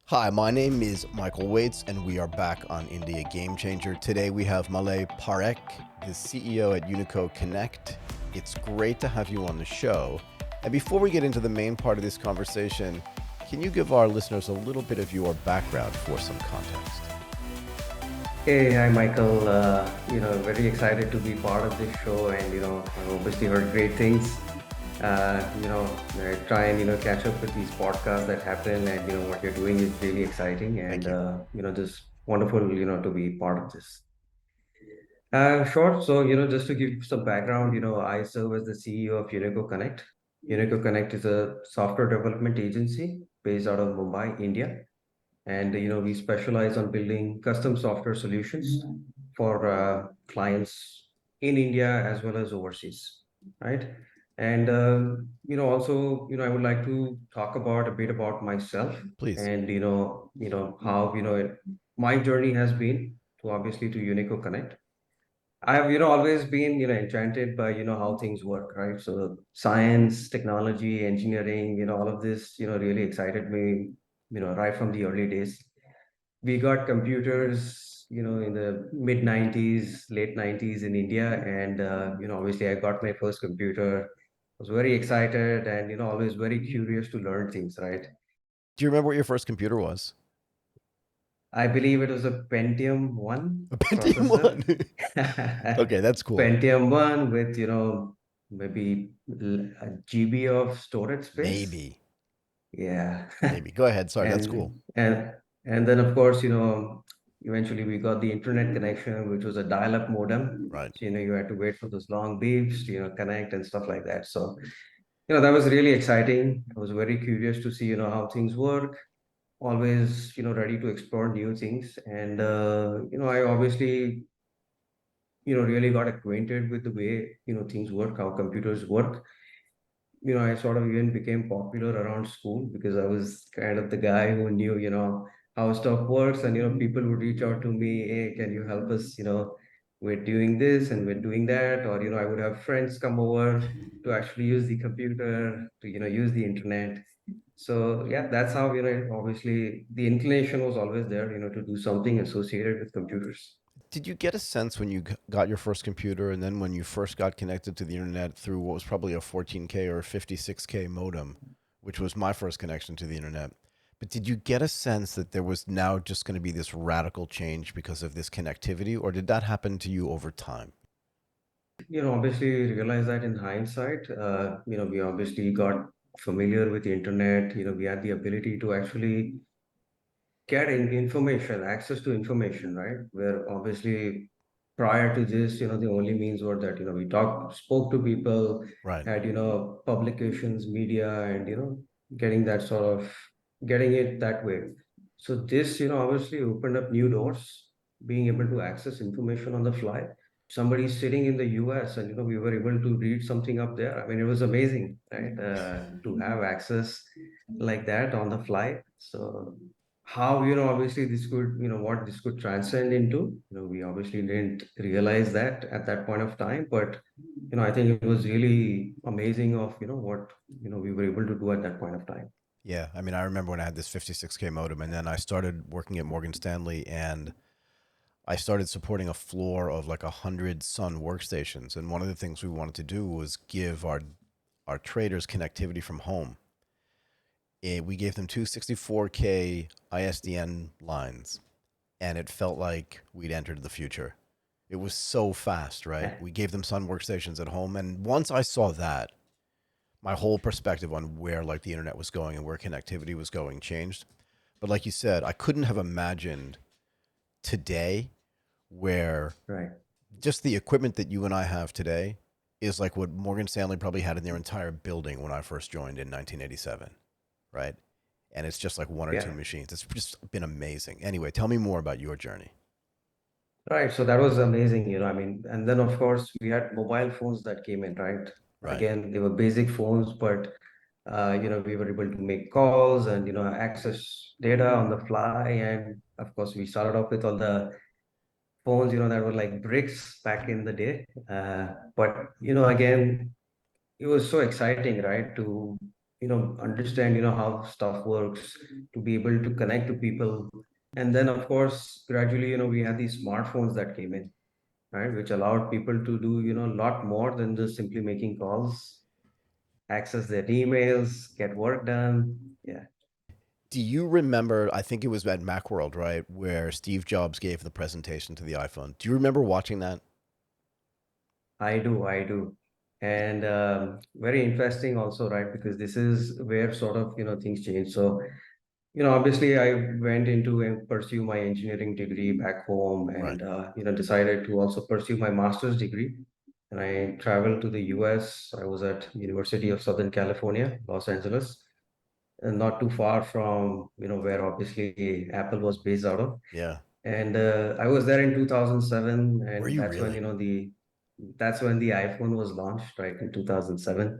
Hi, my name is Michael Waits, and we are back on India Game Changer. Today we have Malay Parekh, the CEO at Unico Connect. It's great to have you on the show. And before we get into the main part of this conversation, can you give our listeners a little bit of your background for some context? Hey, hi Michael. Very excited to be part of this show, and I've obviously heard great things. I try and catch up with these podcasts that happen, and what you're doing is really exciting, Thank and you. just wonderful, to be part of this. Sure. So just to give some background, I serve as the CEO of Unico Connect. Unico Connect is a software development agency based out of Mumbai, India, and we specialize on building custom software solutions for clients in India as well as overseas, right? And also, I would like to talk about a bit about myself, Please. and how my journey has been to obviously to Unico Connect. I have always been enchanted by how things work, right? So science, technology, engineering, all of this really excited me, right from the early days. We got computers, in the mid 90s, late 90s in India. And, obviously I got my first computer. I was very excited and, always very curious to learn things, right? Do you remember what your first computer was? I believe it was a Pentium 1 A Pentium processor. 1. Okay, that's cool. Pentium 1 with, maybe a GB of storage space. Maybe. Yeah. Maybe. Go ahead. Sorry, that's cool. And then of course, eventually we got the internet connection, which was a dial-up modem. Right. So, you had to wait for those long beeps to, connect and stuff like that. So, that was really exciting. I was very curious to see, how things work. Always, ready to explore new things. And I obviously, really got acquainted with the way, things work, how computers work. I sort of even became popular around school because I was kind of the guy who knew, how stuff works. And, people would reach out to me, hey, can you help us? We're doing this and we're doing that. Or, I would have friends come over to actually use the computer, to, use the internet. So, yeah, that's how, obviously the inclination was always there, to do something associated with computers. Did you get a sense when you got your first computer and then when you first got connected to the internet through what was probably a 14K or a 56K modem, which was my first connection to the internet? But did you get a sense that there was now just going to be this radical change because of this connectivity, or did that happen to you over time? Obviously realize that in hindsight, we obviously got familiar with the internet. We had the ability to actually get information, access to information, right? Where obviously prior to this, the only means were that, we spoke to people, Right. had, publications, media, and, getting that sort of, getting it that way. So this, obviously opened up new doors, being able to access information on the fly. Somebody sitting in the US and, we were able to read something up there. I mean, it was amazing, right? To have access like that on the fly. So how obviously this could what this could transcend into, we obviously didn't realize that at that point of time, but I think it was really amazing of what we were able to do at that point of time. Yeah. I mean, I remember when I had this 56K modem, and then I started working at Morgan Stanley, and I started supporting a floor of like 100 Sun workstations. And one of the things we wanted to do was give our traders connectivity from home. We gave them two 64K ISDN lines, and it felt like we'd entered the future. It was so fast, right? We gave them Sun workstations at home, and once I saw that, my whole perspective on where like the internet was going and where connectivity was going changed. But like you said, I couldn't have imagined today where Right. just the equipment that you and I have today is like what Morgan Stanley probably had in their entire building when I first joined in 1987, right? And it's just like one or two Yeah. machines. It's just been amazing. Anyway, tell me more about your journey. Right. So that was amazing, I mean, and then of course we had mobile phones that came in, right? Right. Again, they were basic phones, but we were able to make calls and access data on the fly. And of course, we started off with all the phones, that were like bricks back in the day. But again, it was so exciting, right? To understand, how stuff works, to be able to connect to people. And then, of course, gradually, we had these smartphones that came in, right, which allowed people to do, a lot more than just simply making calls, access their emails, get work done. Yeah, Do you remember? I think it was at Macworld, right, where Steve Jobs gave the presentation to the iPhone. Do you remember watching that? I do, I do. And very interesting also, right? Because this is where sort of, things change. So, obviously I went into and pursue my engineering degree back home Right. and, decided to also pursue my master's degree. And I traveled to the US. I was at University of Southern California, Los Angeles, and not too far from, where obviously Apple was based out of. Yeah. And I was there in 2007, Were and you really? that's when the iPhone was launched, right, in 2007.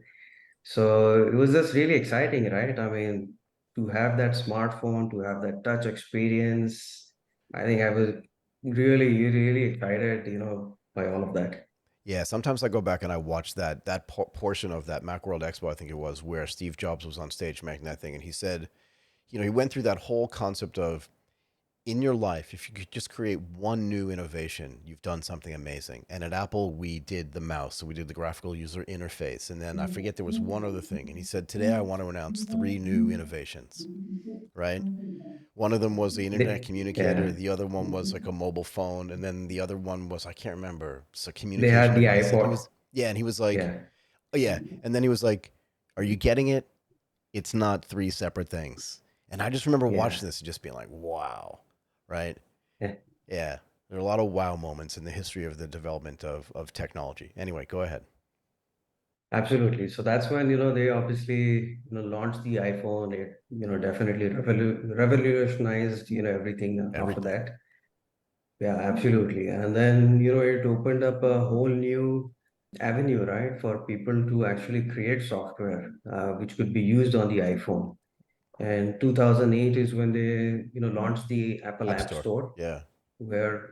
So it was just really exciting, right? I mean, to have that smartphone, to have that touch experience, I think I was really, really excited, by all of that. Yeah. Sometimes I go back and I watch that portion of that Macworld Expo, I think it was, where Steve Jobs was on stage making that thing, and he said, he went through that whole concept of in your life, if you could just create one new innovation, you've done something amazing. And at Apple, we did the mouse, so we did the graphical user interface, and then I forget there was one other thing. And he said, today I want to announce three new innovations. Right? One of them was the internet communicator. Yeah, The other one was like a mobile phone, and then the other one was I can't remember. It's a they communication had the device. And he iPod. was yeah, and he was like, Yeah, oh yeah, and then he was like, are you getting it? It's not three separate things. And I just remember yeah, watching this and just being like, wow, right? yeah, Yeah, there are a lot of wow moments in the history of the development of technology. Anyway, go ahead. absolutely. So that's when, they obviously, launched the iPhone. It, definitely revolutionized, everything after Everything. that. Yeah, absolutely. And then, it opened up a whole new avenue, right, for people to actually create software, which could be used on the iPhone. And 2008 is when they, launched the Apple App App Store. Store, Yeah, where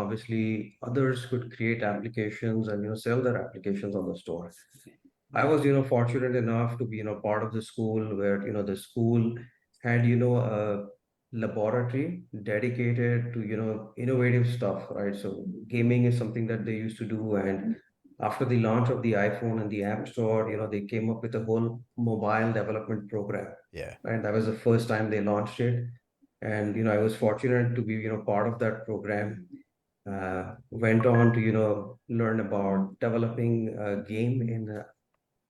obviously others could create applications and, sell their applications on the store. I was, fortunate enough to be, part of the school where, the school had, a laboratory dedicated to, innovative stuff, right? So gaming is something that they used to do. And after the launch of the iPhone and the App Store, they came up with a whole mobile development program. yeah, And that was the first time they launched it. And, I was fortunate to be, part of that program. Went on to, learn about developing a game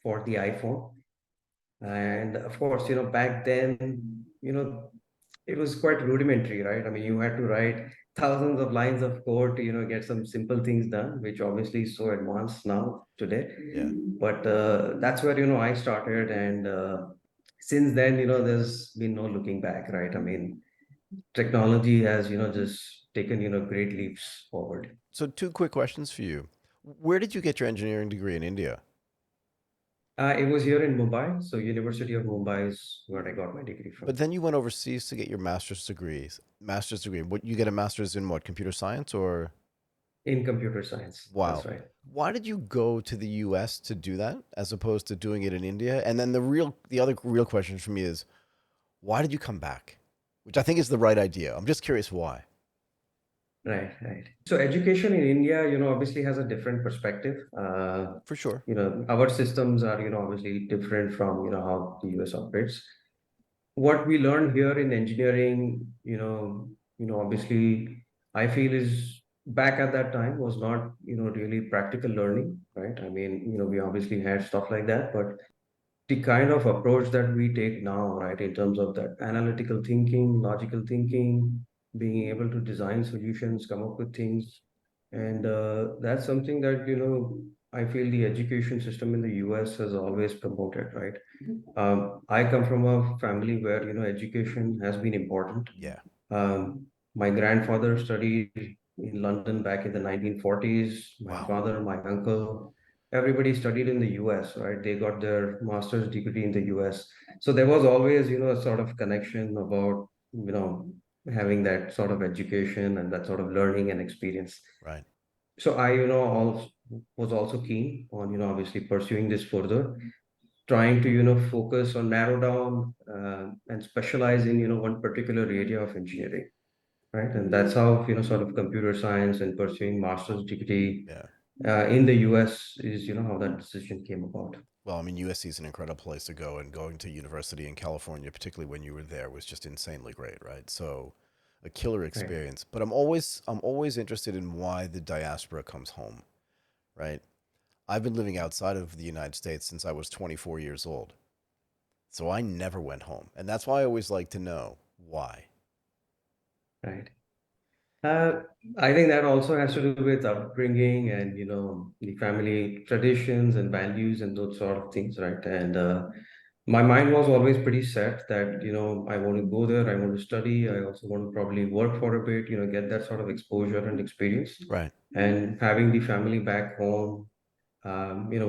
for the iPhone. And of course, back then, it was quite rudimentary, right? I mean, you had to write thousands of lines of code to, get some simple things done, which obviously is so advanced now today. yeah. But that's where, I started. And since then, there's been no looking back, right? I mean, technology has, just taken, great leaps forward. So, two quick questions for you. Where did you get your engineering degree in India? It was here in Mumbai. So University of Mumbai is where I got my degree But from. then you went overseas to get your master's degrees. Master's degree. What you get a master's in what? Computer science or In computer science. That's wow. right. Why did you go to the US to do that as opposed to doing it in India? And then the other real question for me is why did you come back? Which I think is the right idea. I'm just curious why. Right, right. So education in India, obviously has a different perspective. For sure. Our systems are, obviously different from, how the US operates. What we learn here in engineering, obviously I feel is back at that time was not, really practical learning, right? I mean, we obviously had stuff like that, but the kind of approach that we take now, right, in terms of that analytical thinking, logical thinking, being able to design solutions, come up with things. And that's something that, I feel the education system in the US has always promoted, right? I come from a family where, education has been important. Yeah. My grandfather studied in London back in the 1940s. My Wow. father, my uncle, everybody studied in the US, right? They got their master's degree in the US. So there was always, a sort of connection about, having that sort of education and that sort of learning and experience. Right. So I, was also keen on, obviously pursuing this further, trying to, focus or narrow down and specialize in, one particular area of engineering, right? And that's how, sort of computer science and pursuing master's degree Yeah. in the US is, how that decision came about. Well, I mean, USC is an incredible place to go, and going to university in California, particularly when you were there, was just insanely great, right? So, a killer Right. experience. But I'm always interested in why the diaspora comes home, right? I've been living outside of the United States since I was 24 years old. So I never went home. And that's why I always like to know why. Right. Uh, I think that also has to do with upbringing and, the family traditions and values and those sort of things, right? And my mind was always pretty set that, I want to go there, I want to study, I also want to probably work for a bit, get that sort of exposure and experience. Right. And having the family back home,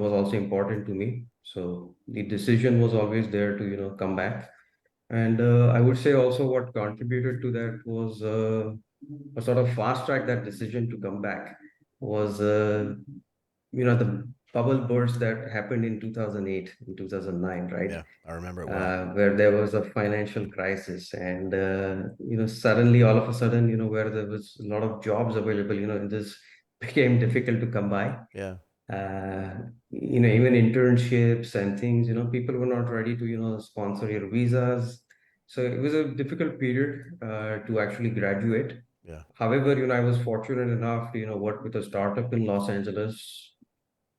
was also important to me. So the decision was always there to, come back. And I would say also what contributed to that was a sort of fast track that decision to come back was, the bubble burst that happened in 2008, in 2009, right? Yeah, I remember it well. Where there was a financial crisis and, suddenly, all of a sudden, where there was a lot of jobs available, this became difficult to come by. Yeah. Even internships and things, people were not ready to, sponsor your visas. So it was a difficult period to actually graduate. Yeah. However, I was fortunate enough to, work with a startup in Los Angeles,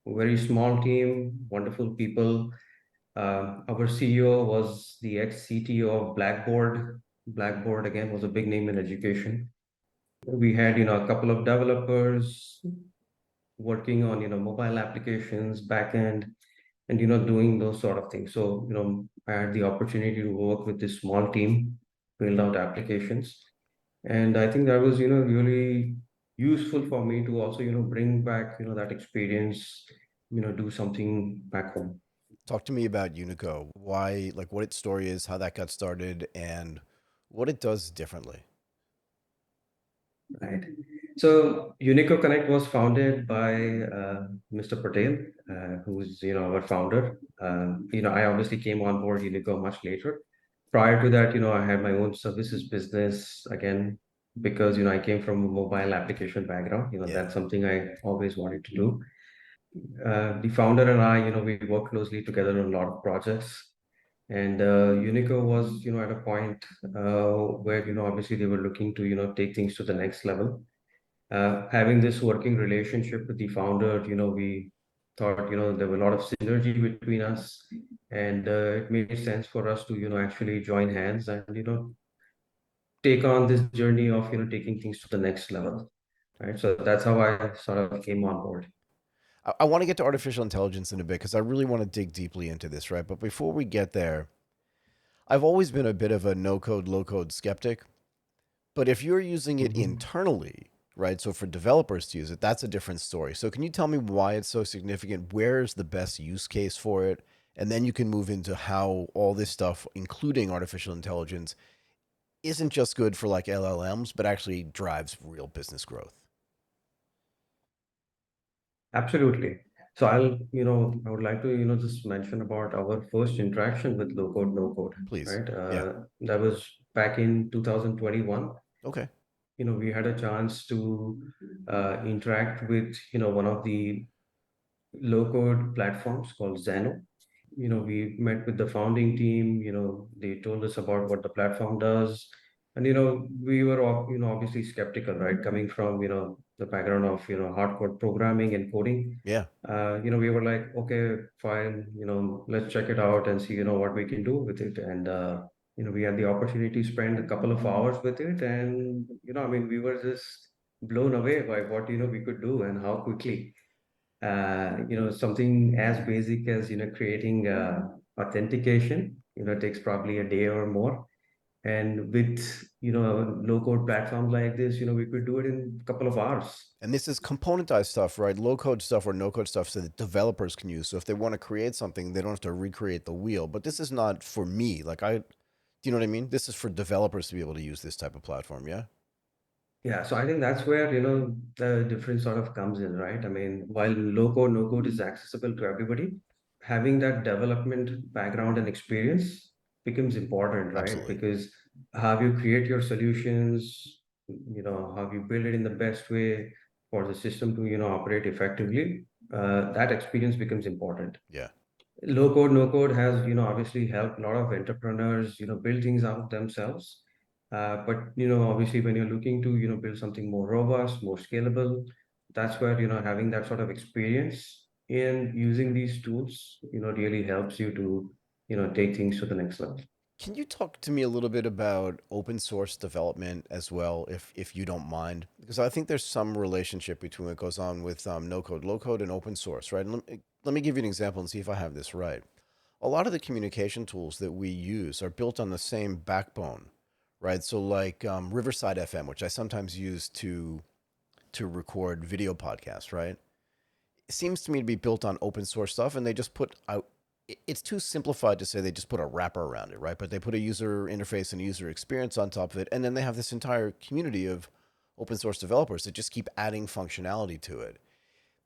a very small team, wonderful people. Our CEO was the ex-CTO of Blackboard. Blackboard, again, was a big name in education. We had, a couple of developers working on, mobile applications, backend, and doing those sort of things. So I had the opportunity to work with this small team, build out applications, and I think that was really useful for me to also bring back that experience, do something back home. Talk to me about Unico. Why, like, what its story is, how that got started, and what it does differently. Right. So Unico Connect was founded by Mr. Patel, who's our founder. I obviously came on board Unico much later. Prior to that, I had my own services business again because I came from a mobile application background. Yeah. That's something I always wanted to do. The founder and I, we work closely together on a lot of projects. And Unico was, at a point where, obviously they were looking to, take things to the next level. Having this working relationship with the founder, we thought, there were a lot of synergy between us, and it made sense for us to, actually join hands and, take on this journey of, taking things to the next level, right? So that's how I sort of came on board. I want to get to artificial intelligence in a bit because I really want to dig deeply into this, right? But before we get there, I've always been a bit of a no code, low code skeptic. But if you're using it Mhm. internally, right? So for developers to use it, that's a different story. So can you tell me why it's so significant? Where is the best use case for it? And then you can move into how all this stuff, including artificial intelligence, isn't just good for like LLMs, but actually drives real business growth. Absolutely. So I would like to, just mention about our first interaction with low code, no code, Please. right? Yeah. That was back in 2021. Okay. We had a chance to interact with, one of the low code platforms called Zano. We met with the founding team, they told us about what the platform does. And, we were, obviously skeptical, right? Coming from, the background of, hardcore programming and coding. Yeah. We were like, okay, fine, let's check it out and see, what we can do with it. And, we had the opportunity to spend a couple of hours with it. And, I mean, we were just blown away by what, we could do and how quickly something as basic as creating authentication takes probably a day or more, and with a low code platform like this we could do it in a couple of hours. And this is componentized stuff, right? Low code stuff or no code stuff so that developers can use. So if they want to create something, they don't have to recreate the wheel. But this is not for me. Do you know what I mean? This is for developers to be able to use this type of platform. Yeah. Yeah, so I think that's where the difference sort of comes in, right? I mean, while low code no code is accessible to everybody, having that development background and experience becomes important, right? Absolutely. Because how you create your solutions, how you build it in the best way for the system to, operate effectively, that experience becomes important. Yeah. Low code, no code has, obviously helped a lot of entrepreneurs, build things out themselves. But, obviously when you're looking to, build something more robust, more scalable, that's where, having that sort of experience in using these tools, really helps you to, take things to the next level. Can you talk to me a little bit about open source development as well, if you don't mind? Because I think there's some relationship between what goes on with no code, low code, and open source, right? And let me give you an example and see if I have this right. A lot of the communication tools that we use are built on the same backbone, right? So like Riverside FM, which I sometimes use to record video podcasts, right? It seems to me to be built on open source stuff, and they just put out. It's too simplified to say they just put a wrapper around it, right? But they put a user interface and a user experience on top of it, and then they have this entire community of open source developers that just keep adding functionality to it.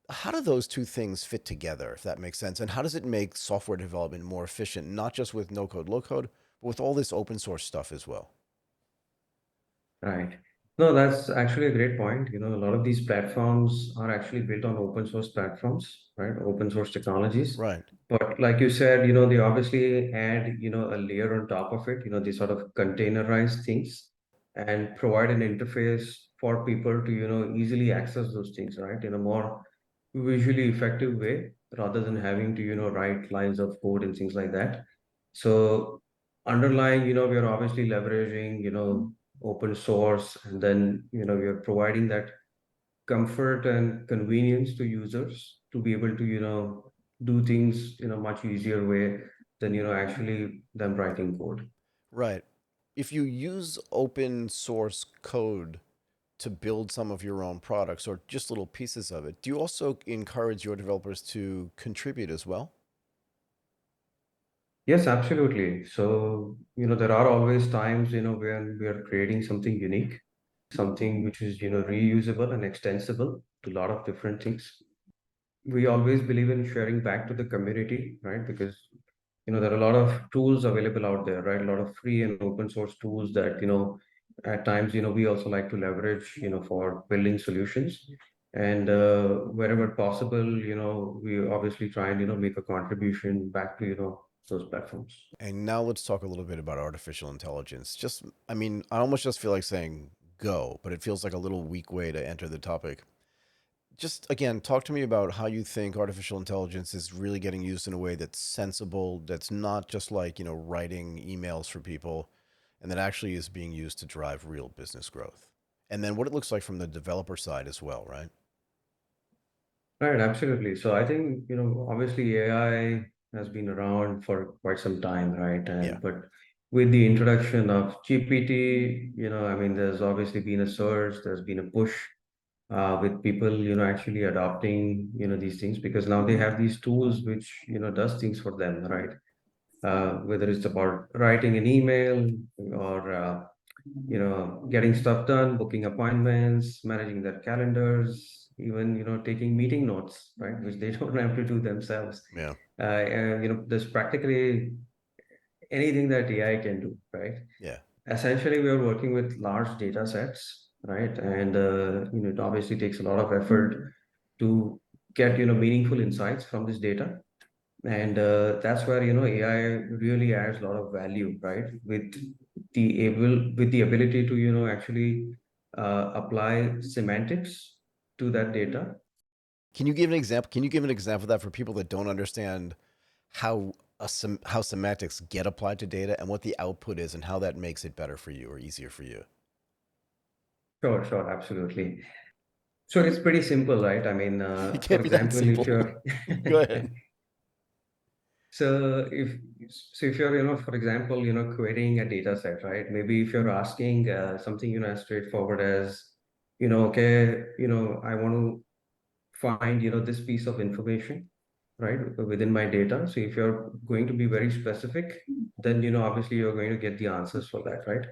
How do those two things fit together, if that makes sense? And how does it make software development more efficient, not just with no code, low code, but with all this open source stuff as well? Right. No, that's actually a great point. A lot of these platforms are actually built on open source platforms, right? Open source technologies. Right. But like you said, they obviously add, a layer on top of it, they sort of containerize things and provide an interface for people to, easily access those things, right? In a more visually effective way rather than having to, write lines of code and things like that. So underlying, we are obviously leveraging, open source, and then, we are providing that comfort and convenience to users to be able to, do things in a much easier way than, actually them writing code. Right. If you use open source code to build some of your own products or just little pieces of it, do you also encourage your developers to contribute as well? Yes, absolutely. So, there are always times, when we are creating something unique, something which is, reusable and extensible to a lot of different things. We always believe in sharing back to the community, right? Because there are a lot of tools available out there, right? A lot of free and open source tools that at times we also like to leverage for building solutions. And wherever possible, we obviously try and make a contribution back to those platforms. And now let's talk a little bit about artificial intelligence. Just, I mean, I almost just feel like saying go, but it feels like a little weak way to enter the topic. Just again, talk to me about how you think artificial intelligence is really getting used in a way that's sensible, that's not just like, writing emails for people, and that actually is being used to drive real business growth. And then what it looks like from the developer side as well, right? Right, absolutely. So I think, obviously AI has been around for quite some time, right? Yeah. But with the introduction of GPT, I mean, there's obviously been a surge, there's been a push with people, actually adopting, these things because now they have these tools which, does things for them, right? Whether it's about writing an email or getting stuff done, booking appointments, managing their calendars, even taking meeting notes, right, which they don't have to do themselves. Yeah. And there's practically anything that AI can do, right? Yeah. Essentially, we are working with large data sets, right? And it obviously takes a lot of effort to get meaningful insights from this data, and that's where AI really adds a lot of value, right? With the ability to actually apply semantics to that data. Can you give an example? Can you give an example of that for people that don't understand how how semantics get applied to data and what the output is and how that makes it better for you or easier for you? Sure, sure, absolutely. So it's pretty simple, right? I mean, It for can't be that example, if simple. you're Go ahead. so if you're for example querying a data set, right? Maybe if you're asking something as straightforward as okay, I want to find this piece of information, right, within my data. So if you're going to be very specific, then obviously you're going to get the answers for that, right?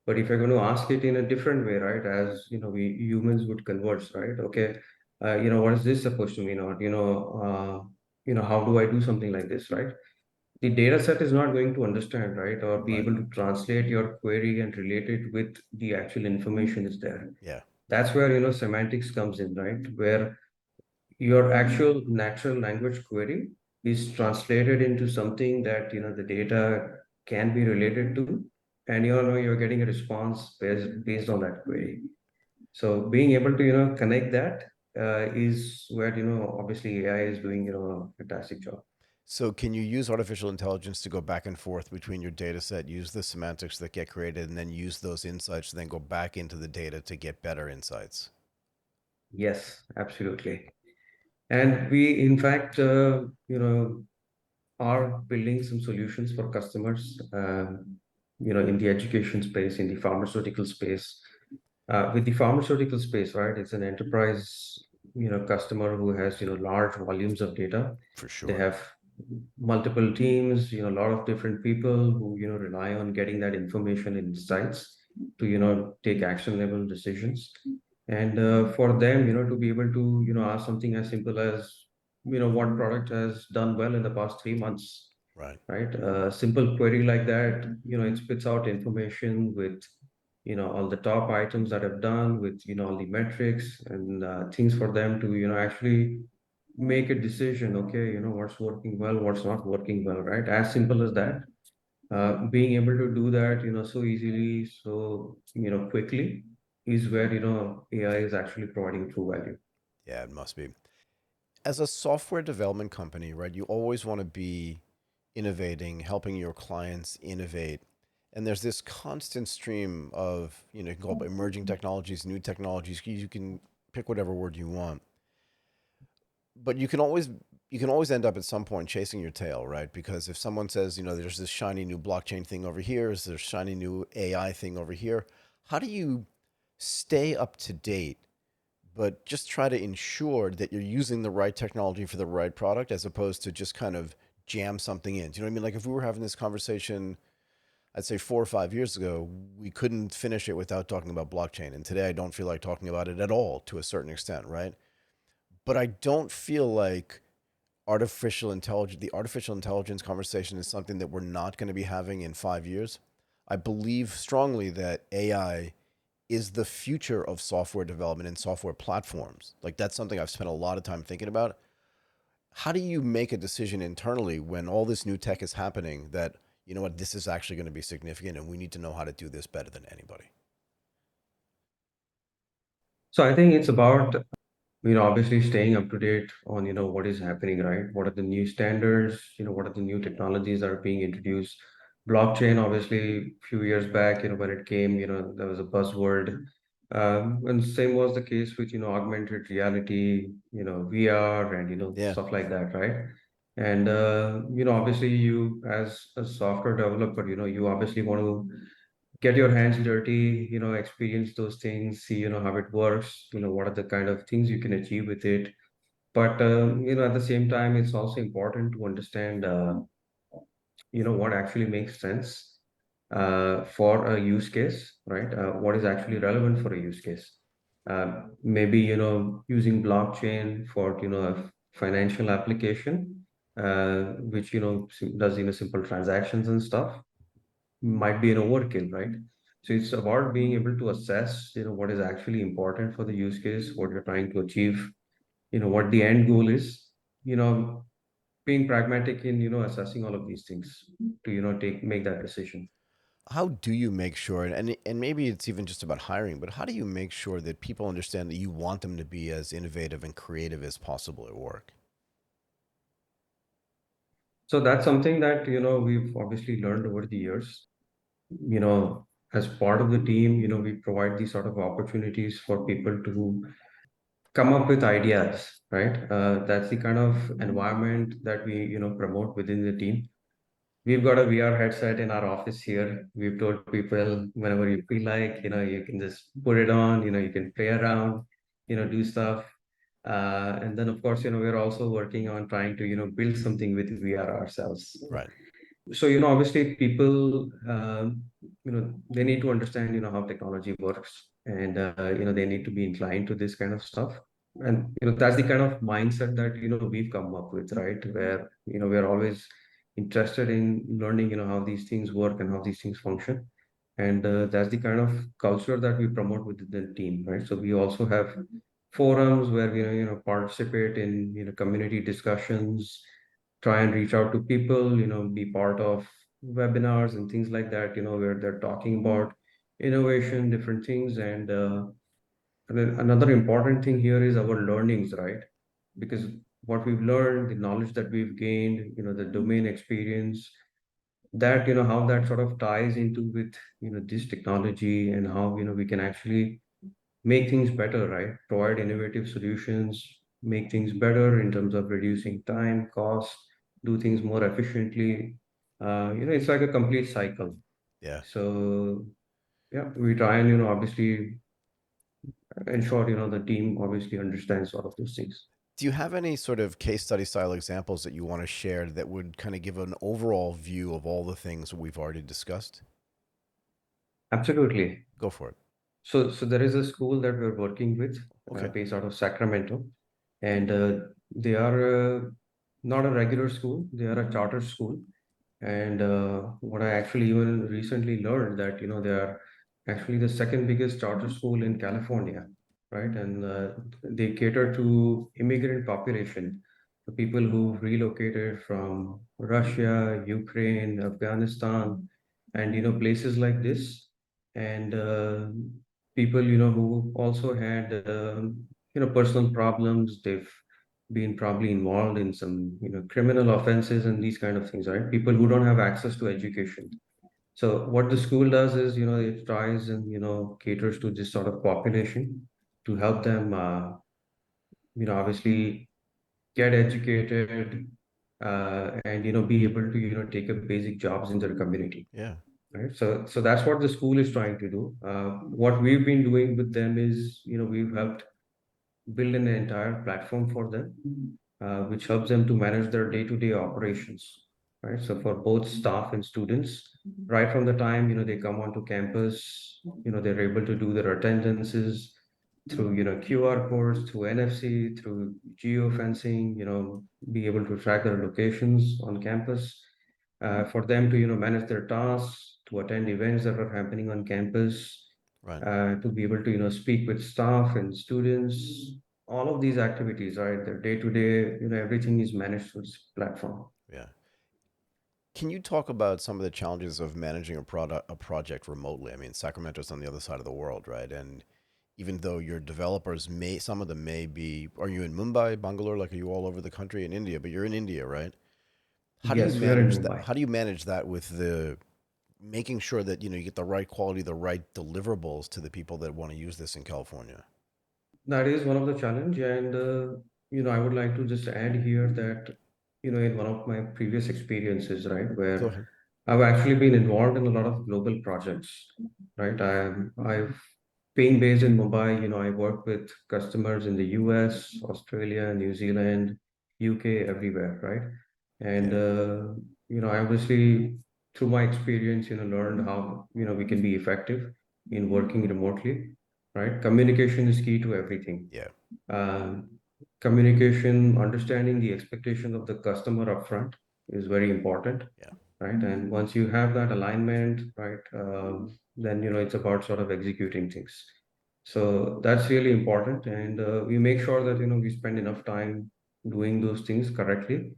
But if you're going to ask it in a different way, right, as we humans would converse, right? Okay, what is this supposed to mean? Or how do I do something like this, right? The data set is not going to understand, right, or be Right. able to translate your query and relate it with the actual information is there. Yeah. That's where, semantics comes in, right? Where your actual natural language query is translated into something that, the data can be related to, and you're getting a response based on that query. So being able to, connect that is where, obviously AI is doing, a fantastic job. So can you use artificial intelligence to go back and forth between your data set, use the semantics that get created, and then use those insights to then go back into the data to get better insights? Yes, absolutely. And we, in fact, are building some solutions for customers, in the education space, in the pharmaceutical space. With the pharmaceutical space, right, it's an enterprise, customer who has, large volumes of data. For They sure. have multiple teams, a lot of different people who, rely on getting that information and insights to, take actionable decisions. And for them, to be able to, ask something as simple as, what product has done well in the past 3 months, Right. right? A simple query like that, it spits out information with, all the top items that I've done with, all the metrics and things for them to, actually make a decision. Okay, what's working well, what's not working well, right? As simple as that. Being able to do that, so easily, so, quickly is where, AI is actually providing true value. Yeah, it must be. As a software development company, right, you always want to be innovating, helping your clients innovate. And there's this constant stream of, you can call it emerging technologies, new technologies. You can pick whatever word you want. But you can always end up at some point chasing your tail, right? Because if someone says, there's this shiny new blockchain thing over here, is there shiny new AI thing over here? How do you stay up to date but just try to ensure that you're using the right technology for the right product as opposed to just kind of jam something in? Do you know what I mean? Like if we were having this conversation, I'd say 4 or 5 years ago, we couldn't finish it without talking about blockchain. And today I don't feel like talking about it at all to a certain extent, right? But I don't feel like the artificial intelligence conversation is something that we're not going to be having in 5 years. I believe strongly that AI is the future of software development and software platforms. Like that's something I've spent a lot of time thinking about. How do you make a decision internally when all this new tech is happening that, you know what, this is actually going to be significant and we need to know how to do this better than anybody? So I think it's about, obviously staying up to date on, what is happening, right? What are the new standards? What are the new technologies that are being introduced? Blockchain, obviously, a few years back, when it came, there was a buzzword. And same was the case with, augmented reality, VR and, Yeah. stuff like that, right? And, obviously you as a software developer, you obviously want to get your hands dirty, experience those things, see, how it works, what are the kind of things you can achieve with it. But, at the same time, it's also important to understand, what actually makes sense for a use case, right? What is actually relevant for a use case. Maybe, using blockchain for, a financial application, which, does, simple transactions and stuff might be an overkill, right? So it's about being able to assess, what is actually important for the use case, what you're trying to achieve, what the end goal is, you know, being pragmatic in, assessing all of these things to, make that decision. How do you make sure, and maybe it's even just about hiring, but how do you make sure that people understand that you want them to be as innovative and creative as possible at work? So that's something that, we've obviously learned over the years. As part of the team, we provide these sort of opportunities for people to come up with ideas, right? That's the kind of environment that we, promote within the team. We've got a VR headset in our office here. We've told people whenever you feel like, you can just put it on, you can play around, do stuff. And then, of course, we're also working on trying to, build something with VR ourselves. Right. So, obviously people, they need to understand, how technology works and, they need to be inclined to this kind of stuff. And that's the kind of mindset that we've come up with, right? Where we're always interested in learning how these things work and how these things function. And that's the kind of culture that we promote within the team, right? So we also have forums where we participate in community discussions, try and reach out to people, be part of webinars and things like that, where they're talking about innovation, different things. And then another important thing here is our learnings, right? Because what we've learned, the knowledge that we've gained, the domain experience, that how that sort of ties into with this technology, and how we can actually make things better, right? Provide innovative solutions, make things better in terms of reducing time, cost, do things more efficiently. It's like a complete cycle. Yeah. So yeah, we try and obviously ensure the team obviously understands all of those things. Do you have any sort of case study style examples that you want to share that would kind of give an overall view of all the things that we've already discussed? Absolutely. Go for it. So there is a school that we're working with, Okay. based out of Sacramento, and they are not a regular school. They are a charter school. And what I actually even recently learned that they are actually the second biggest charter school in California, right? And they cater to immigrant population, the people who relocated from Russia, Ukraine, Afghanistan, and places like this. And people who also had personal problems. They've been probably involved in some criminal offenses and these kind of things, right? People who don't have access to education. So what the school does is it tries and caters to this sort of population to help them obviously get educated, and be able to take up basic jobs in their community, Yeah. right? So that's what the school is trying to do. What we've been doing with them is we've helped build an entire platform for them, which helps them to manage their day-to-day operations, right? So for both staff and students, right from the time they come onto campus, they're able to do their attendances through QR codes, through NFC, through geofencing, be able to track their locations on campus. For them to manage their tasks, to attend events that are happening on campus, Right. to be able to speak with staff and students, all of these activities, right? The day to day, everything is managed through this platform. Yeah. Can you talk about some of the challenges of managing a project remotely? I mean, Sacramento's on the other side of the world, right? And even though your developers may, some of them may be, are you in Mumbai, Bangalore? Like, are you all over the country in India? But you're in India, right? How do you Yes, we are in manage that? Mumbai. How do you manage that with the making sure that you get the right quality, the right deliverables to the people that want to use this in California? That is one of the challenge, and I would like to just add here that in one of my previous experiences, right, Go where ahead. I've actually been involved in a lot of global projects, right? I've being based in Mumbai, I work with customers in the US, Australia, New Zealand, UK, everywhere, right? And Yeah. I obviously through my experience, learned how we can be effective in working remotely, right? Communication is key to everything. Yeah. um, Communication, understanding the expectation of the customer upfront is very important, Yeah. right? And once you have that alignment, right, then it's about sort of executing things. So that's really important, and we make sure that we spend enough time doing those things correctly.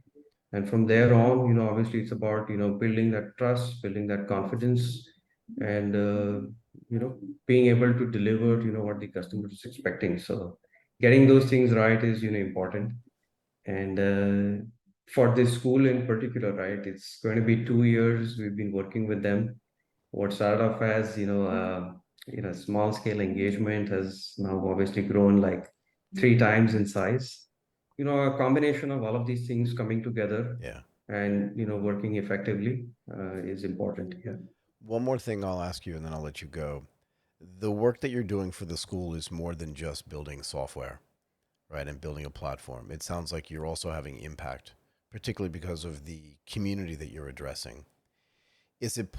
And from there on, obviously it's about building that trust, building that confidence, and you know being able to deliver what the customer is expecting. So getting those things right is important. And for this school in particular, right, it's going to be 2 years we've been working with them. What started off as small scale engagement has now obviously grown like 3 times in size. A combination of all of these things coming together Yeah. and working effectively is important. Yeah. One more thing I'll ask you and then I'll let you go. The work that you're doing for the school is more than just building software, right? And building a platform. It sounds like you're also having impact, particularly because of the community that you're addressing. Is it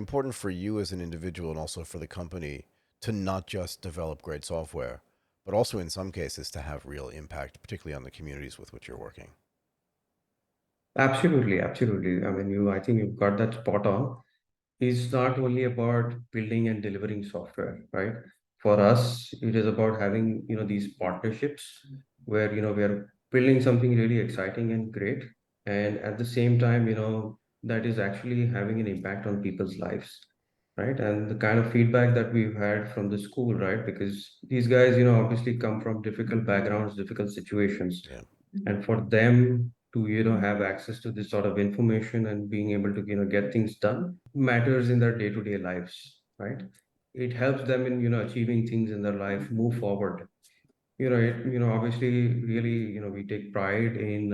important for you as an individual and also for the company to not just develop great software, but also in some cases to have real impact, particularly on the communities with which you're working. Absolutely, absolutely. I mean, I think you've got that spot on. It's not only about building and delivering software, right? For us, it is about having, these partnerships where, we are building something really exciting and great. And at the same time, that is actually having an impact on people's lives, right? And the kind of feedback that we've had from the school, right? Because these guys, obviously come from difficult backgrounds, difficult situations, Yeah. and for them to have access to this sort of information and being able to get things done matters in their day-to-day lives, right? It helps them in achieving things in their life, move forward. Obviously, really, we take pride in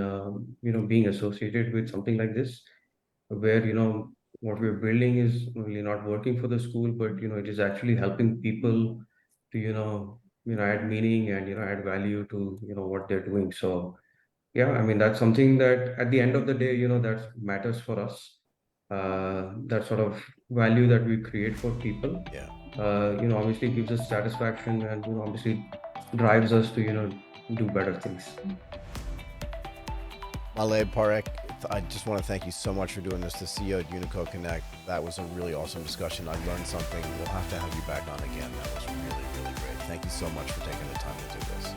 being associated with something like this, where what we're building is really not working for the school, but it is actually helping people to add meaning and add value to what they're doing. So yeah, I mean, that's something that at the end of the day, that matters for us. That sort of value that we create for people, Yeah. obviously gives us satisfaction and, obviously drives us to, do better things. Malay, Parekh, I just want to thank you so much for doing this, the CEO at Unico Connect. That was a really awesome discussion. I learned something. We'll have to have you back on again. That was really, really great. Thank you so much for taking the time to do this.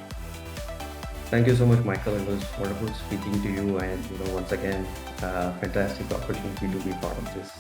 Thank you so much, Michael. It was wonderful speaking to you. And, once again, fantastic opportunity to be part of this.